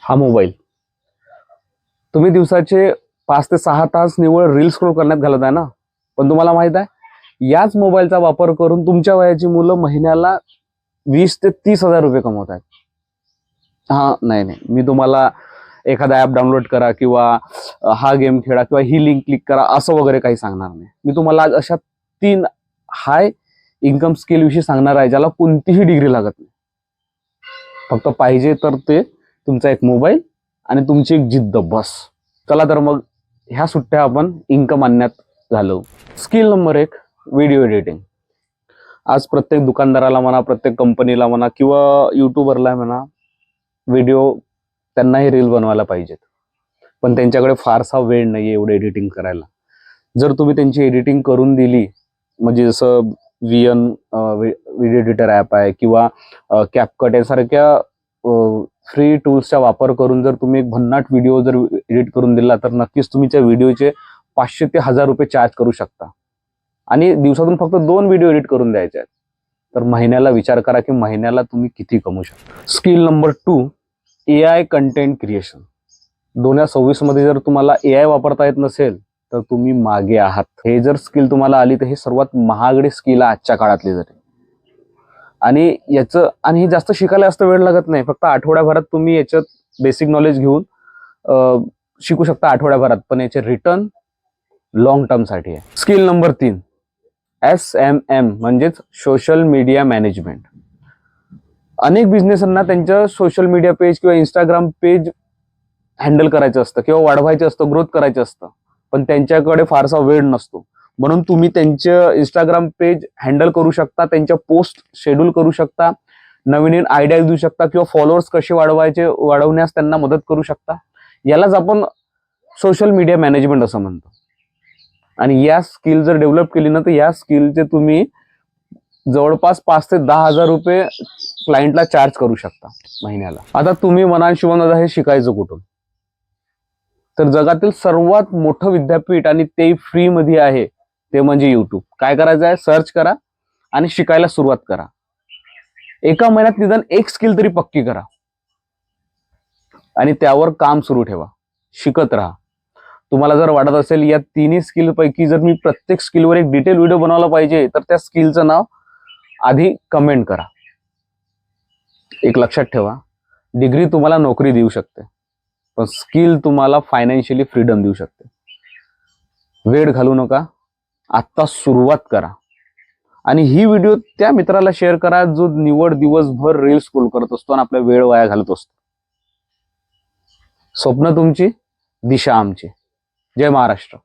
हा मोबाईल तुम्ही दिवसाचे 5 ते 6 तास निव्वळ रील स्क्रोल करण्यात घालत आहे ना, पण तुम्हाला माहित आहे याच मोबाईलचा वापर करून तुमच्या वयाची मुलं महिन्याला 20 ते 30 हजार रुपये कमवत आहेत. हा नाही नाही, मी तुम्हाला एखादा ऍप डाउनलोड करा किंवा हा गेम खेळा किंवा ही लिंक क्लिक करा असं वगैरे काही सांगणार नाही. मी तुम्हाला आज अशा 3 हाय इन्कम स्किल विषयी सांगणार आहे ज्याला कोणतीही डिग्री लागत नाही. फक्त पाहिजे तर ते तुमचा एक मोबाईल आणि तुमची एक जिद्द, बस. चला तर मग ह्या सुट्ट्या आपण इन्कम आणण्यात घालवू. Skill number 1, video editing. आज प्रत्येक दुकानदाराला म्हणा, प्रत्येक कंपनीला म्हणा किंवा युट्यूबरला म्हणा, व्हिडिओ त्यांनाही रील बनवायला पाहिजेत, पण त्यांच्याकडे फारसा वेळ नाही आहे एवढं एडिटिंग करायला. जर तुम्ही त्यांची एडिटिंग करून दिली, म्हणजे जसं VN व्हिडिओ एडिटर ॲप आहे किंवा कॅपकट यासारख्या फ्री टूल्सचा वापर करून जर तुम्ही एक भन्नाट व्हिडिओ जर एडिट करून दिला तर नक्कीच तुम्ही त्या व्हिडिओचे 500 ते 1000 रुपये चार्ज करू शकता. आणि दिवसातून फक्त 2 व्हिडिओ एडिट करून द्यायचे आहेत, तर महिन्याला विचार करा की महिन्याला तुम्ही किती कमवू शकता. Skill number 2, AI content creation. 2026 मध्ये जर तुम्हाला AI वापरता येत नसेल तर तुम्ही मागे आहात. हे जर स्किल तुम्हाला आली तर हे सर्वात महागडी स्किल आहे आजच्या काळातली जरी. आणि हे जास्त शिकायला जास्त वेळ लागत नाही. फक्त आठवड्याभरात तुम्ही याच्यात बेसिक नॉलेज घेऊन शिकू शकता आठवड्याभरात, पण याचे रिटर्न लॉंग टर्म साठी आहे. स्किल नंबर 3, SMM म्हणजेच सोशल मीडिया मॅनेजमेंट. अनेक बिझनेसांना त्यांचं सोशल मीडिया पेज किंवा इंस्टाग्राम पेज हँडल करायचं असतं किंवा वाढवायचं असतं, ग्रोथ करायचं असतं, पण त्यांच्याकडे फारसा वेळ नसतो. म्हणून तुम्ही त्यांचं इंस्टाग्राम पेज हँडल करू शकता, त्यांच्या पोस्ट शेड्यूल करू शकता, नवीन आयडिया देऊ शकता किंवा फॉलोअर्स कसे वाढवण्यास त्यांना मदत करू शकता. यालाच आपण सोशल मीडिया मॅनेजमेंट असं म्हणतो. आणि या स्किल जर डेव्हलप केली ना, तर या स्किलचे तुम्ही जवळपास 5 ते 10 हजार रुपये क्लायंटला चार्ज करू शकता महिन्याला. आता तुम्ही म्हणाल शिवम दादा हे शिकायचं कुठून? तर जगातील सर्वात मोठं विद्यापीठ आणि ते फ्री मध्ये आहे ते म्हणजे युट्यूब. काय करायचं आहे, सर्च करा आणि शिकायला सुरुवात करा. एका महिन्यात निदान एक स्किल तरी पक्की करा आणि त्यावर काम सुरू ठेवा, शिकत राहा. तुम्हाला जर वाटत असेल या तिन्ही स्किल पैकी जर मी प्रत्येक स्किलवर एक डिटेल व्हिडिओ बनवला पाहिजे, तर त्या स्किलचं नाव आधी कमेंट करा. एक लक्षात ठेवा, डिग्री तुम्हाला नोकरी देऊ शकते, पण स्किल तुम्हाला फायनान्शियली फ्रीडम देऊ शकते. वेळ घालू नका, आत्ता सुरुवात करा. आणि ही व्हिडिओ त्या मित्राला शेअर करा जो निवड दिवसभर रील स्क्रोल करत असतो आणि आपला वेळ वाया घालत असतो. स्वप्न तुमची, दिशा आमची. जय महाराष्ट्र.